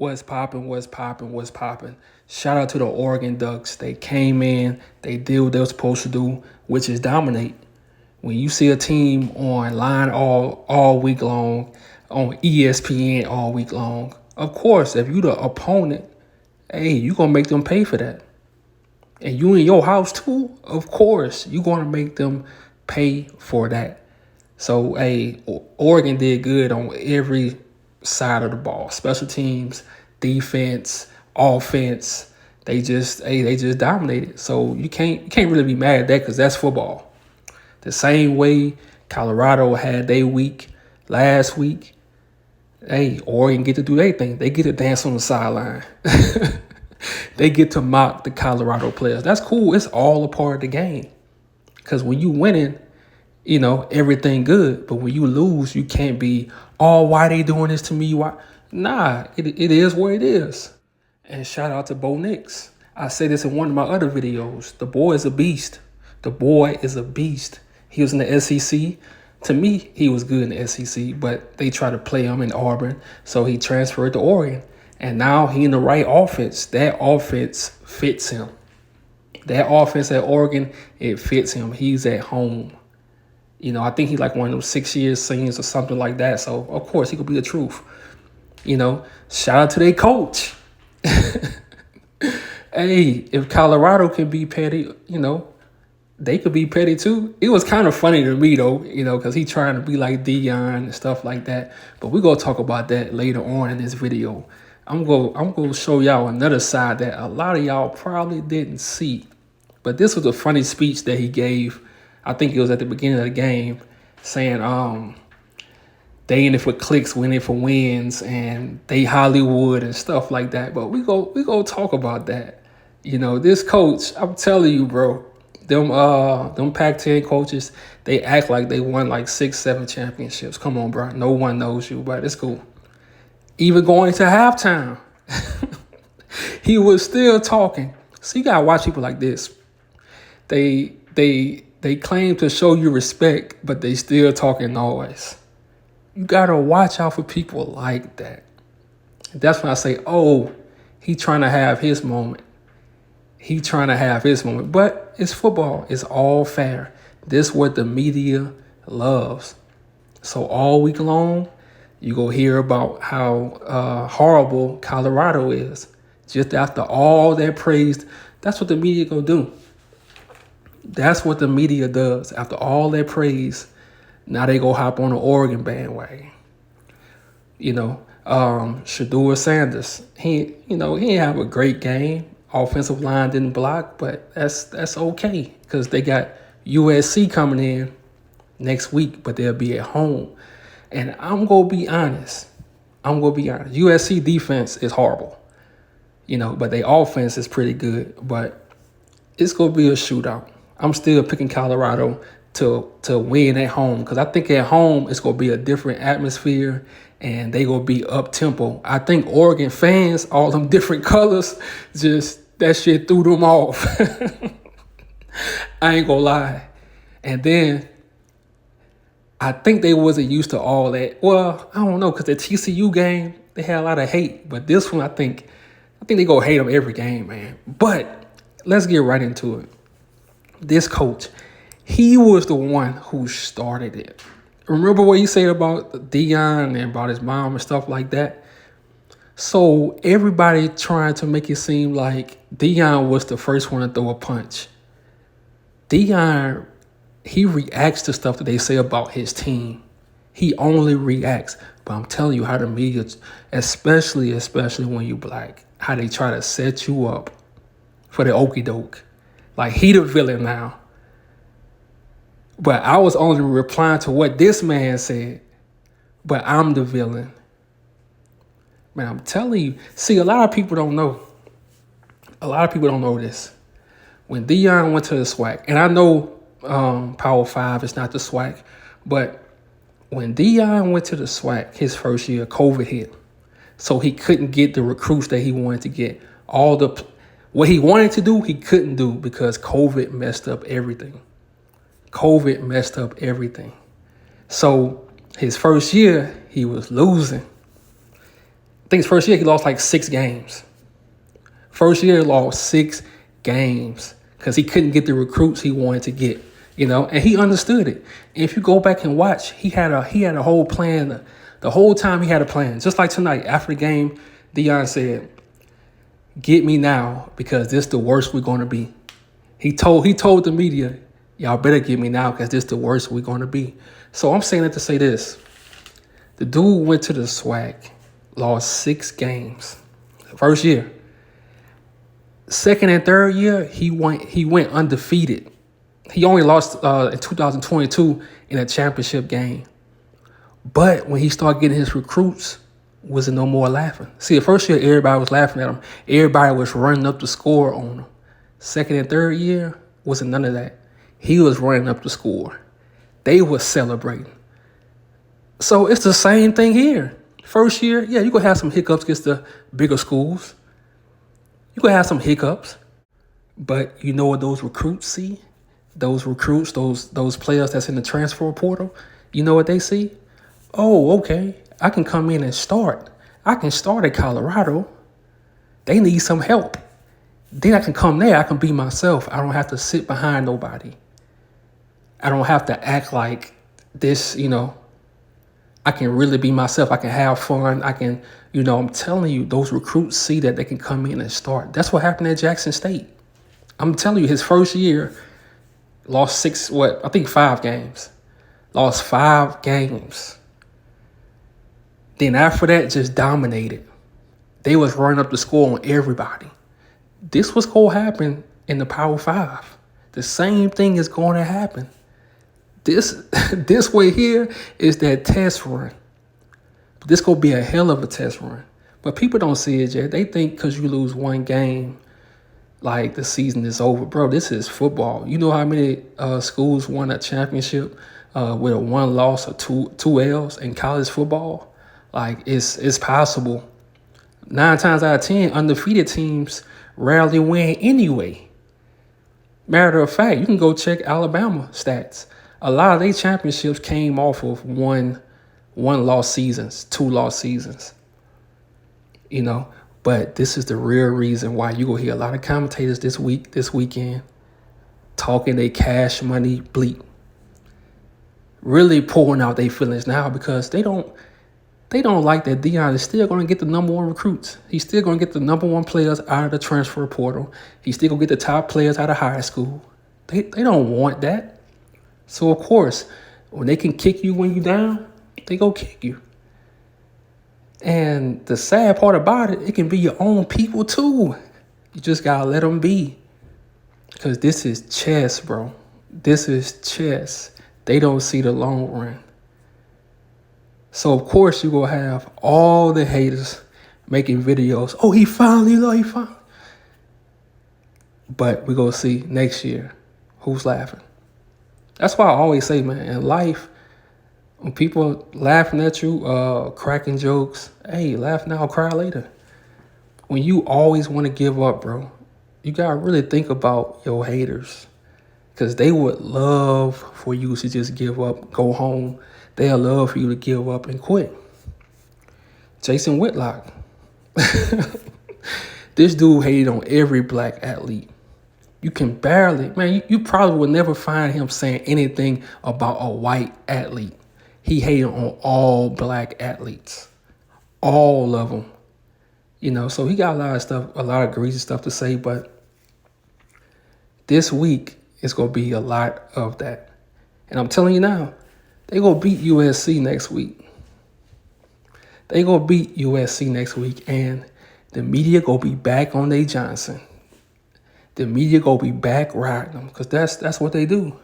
What's popping? What's popping? What's popping? Shout out to the Oregon Ducks. They came in, they did what they were supposed to do, which is dominate. When you see a team on line all week long, on ESPN all week long, of course, if you the opponent, hey, you gonna make them pay for that. And you in your house too, of course, you gonna make them pay for that. So, hey, Oregon did good on every side of the ball. Special teams, defense, offense. They just dominated. So you can't really be mad at that because that's football. The same way Colorado had their week last week. Hey, Oregon get to do their thing. They get to dance on the sideline. They get to mock the Colorado players. That's cool. It's all a part of the game. Because when you winning, everything good. But when you lose, you can't be, oh, why they doing this to me? Why? Nah, it is what it is. And shout out to Bo Nix. I said this in one of my other videos. The boy is a beast. The boy is a beast. He was in the SEC. To me, he was good in the SEC, but they tried to play him in Auburn, so he transferred to Oregon. And now he in the right offense. That offense fits him. That offense at Oregon, it fits him. He's at home. I think he's like one of those 6-year seniors or something like that. So, of course, he could be the truth. Shout out to their coach. Hey, if Colorado can be petty, they could be petty too. It was kind of funny to me, though, because he trying to be like Deion and stuff like that. But we're going to talk about that later on in this video. I'm going to show y'all another side that a lot of y'all probably didn't see. But this was a funny speech that he gave. I think it was at the beginning of the game, saying they in it for clicks, we in it for wins, and they Hollywood and stuff like that. But we go talk about that. This coach, I'm telling you, bro, them Pac-10 coaches, they act like they won like 6, 7 championships. Come on, bro. No one knows you, but it's cool. Even going to halftime, he was still talking. So you gotta watch people like this. They claim to show you respect, but they still talking noise. You gotta watch out for people like that. That's when I say, oh, he trying to have his moment. He trying to have his moment. But it's football. It's all fair. This is what the media loves. So all week long, you go hear about how horrible Colorado is. Just after all that praise, that's what the media gonna do. That's what the media does. After all that praise, now they go hop on the Oregon bandwagon. Shedeur Sanders, he didn't have a great game. Offensive line didn't block, but that's okay because they got USC coming in next week, but they'll be at home. And I'm going to be honest. USC defense is horrible, but their offense is pretty good. But it's going to be a shootout. I'm still picking Colorado to win at home because I think at home it's going to be a different atmosphere and they going to be up-tempo. I think Oregon fans, all them different colors, just that shit threw them off. I ain't going to lie. And then I think they wasn't used to all that. Well, I don't know, because the TCU game, they had a lot of hate. But this one, I think they gonna hate them every game, man. But let's get right into it. This coach, he was the one who started it. Remember what he said about Deion and about his mom and stuff like that? So everybody trying to make it seem like Deion was the first one to throw a punch. Deion, he reacts to stuff that they say about his team. He only reacts. But I'm telling you how the media, especially when you black, how they try to set you up for the okie doke. Like he the villain now. But I was only replying to what this man said. But I'm the villain. Man, I'm telling you. See, a lot of people don't know. A lot of people don't know this. When Deion went to the SWAC, and I know Power 5 is not the SWAC, but when Deion went to the SWAC his first year, COVID hit. So he couldn't get the recruits that he wanted to get. What he wanted to do, he couldn't do because COVID messed up everything. So his first year, he was losing. I think his first year he lost like 6 games. First year he lost 6 games because he couldn't get the recruits he wanted to get. And he understood it. And if you go back and watch, he had a whole plan. The whole time he had a plan. Just like tonight, after the game, Deion said, "Get me now because this the worst we're gonna be." He told the media, "Y'all better get me now because this the worst we're gonna be." So I'm saying that to say this: the dude went to the SWAC, lost 6 games, first year. Second and third year, he went undefeated. He only lost in 2022 in a championship game. But when he started getting his recruits, wasn't no more laughing. See, the first year, everybody was laughing at him. Everybody was running up the score on him. Second and third year, wasn't none of that. He was running up the score. They were celebrating. So it's the same thing here. First year, yeah, you're going to have some hiccups against the bigger schools. You're going to have some hiccups. But you know what those recruits see? Those recruits, those players that's in the transfer portal, you know what they see? Oh, okay, I can come in and start. I can start at Colorado. They need some help. Then I can come there. I can be myself. I don't have to sit behind nobody. I don't have to act like this, I can really be myself. I can have fun. I can, I'm telling you, those recruits see that they can come in and start. That's what happened at Jackson State. I'm telling you, his first year, lost 5 games. Lost 5 games. Then after that, just dominated. They was running up the score on everybody. This was going to happen in the Power 5. The same thing is going to happen. This way here is that test run. This going to be a hell of a test run. But people don't see it yet. They think because you lose 1 game, like the season is over. Bro, this is football. You know how many schools won a championship with a 1 loss or two L's in college football? Like, it's possible. 9 times out of 10, undefeated teams rarely win anyway. Matter of fact, you can go check Alabama stats. A lot of their championships came off of one loss seasons, 2 loss seasons. But this is the real reason why you go hear a lot of commentators this weekend, talking they cash money bleep. Really pouring out their feelings now because they don't like that Deion is still going to get the number 1 recruits. He's still going to get the number 1 players out of the transfer portal. He's still going to get the top players out of high school. They don't want that. So, of course, when they can kick you when you're down, they go kick you. And the sad part about it, it can be your own people too. You just got to let them be. Because this is chess, bro. This is chess. They don't see the long run. So, of course, you're going to have all the haters making videos. Oh, he finally. But we're going to see next year who's laughing. That's why I always say, man, in life, when people laughing at you, cracking jokes, hey, laugh now, cry later. When you always want to give up, bro, you got to really think about your haters. Because they would love for you to just give up, go home. They'll love for you to give up and quit. Jason Whitlock. This dude hated on every black athlete. You can barely, man, you probably will never find him saying anything about a white athlete. He hated on all black athletes. All of them. So he got a lot of greasy stuff to say, but this week is going to be a lot of that. And I'm telling you now, they're going to beat USC next week. They're going to beat USC next week, and the media going to be back on Nate Johnson. The media going to be back riding them because that's what they do.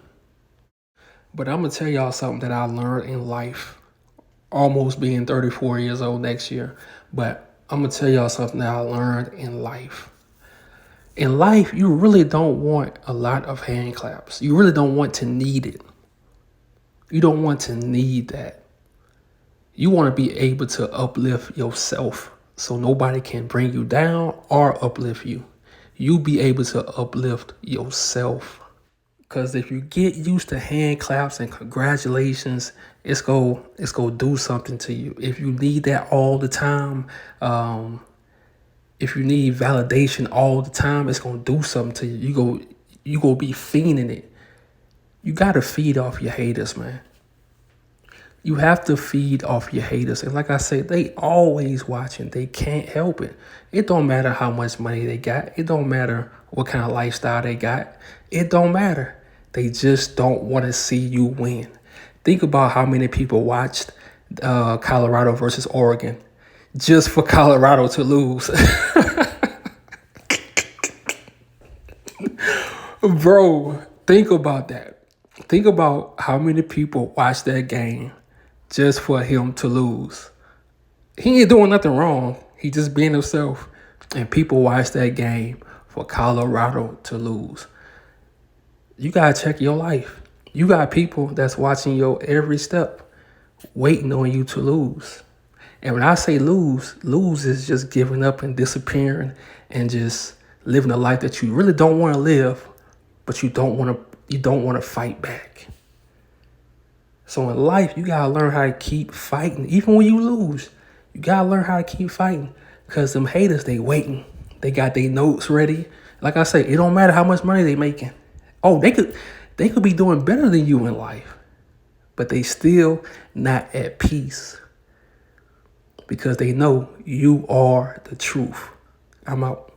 But I'm going to tell y'all something that I learned in life, almost being 34 years old next year. But I'm going to tell y'all something that I learned in life. In life, you really don't want a lot of hand claps. You really don't want to need it. You don't want to need that. You want to be able to uplift yourself so nobody can bring you down or uplift you. You be able to uplift yourself. Because if you get used to hand claps and congratulations, it's go do something to you. If you need that all the time, if you need validation all the time, it's gonna do something to you. You go be fiending it. You gotta feed off your haters, man. You have to feed off your haters. And like I said, they always watching. They can't help it. It don't matter how much money they got. It don't matter what kind of lifestyle they got. It don't matter. They just don't want to see you win. Think about how many people watched Colorado versus Oregon just for Colorado to lose. Bro, think about that. Think about how many people watched that game just for him to lose. He ain't doing nothing wrong. He just being himself. And people watch that game for Colorado to lose. You got to check your life. You got people that's watching your every step, waiting on you to lose. And when I say lose is just giving up and disappearing and just living a life that you really don't want to live, but you don't want to fight back. So in life, you got to learn how to keep fighting. Even when you lose, you got to learn how to keep fighting. Because them haters, they waiting. They got their notes ready. Like I say, it don't matter how much money they making. Oh, they could be doing better than you in life. But they still not at peace. Because they know you are the truth. I'm out.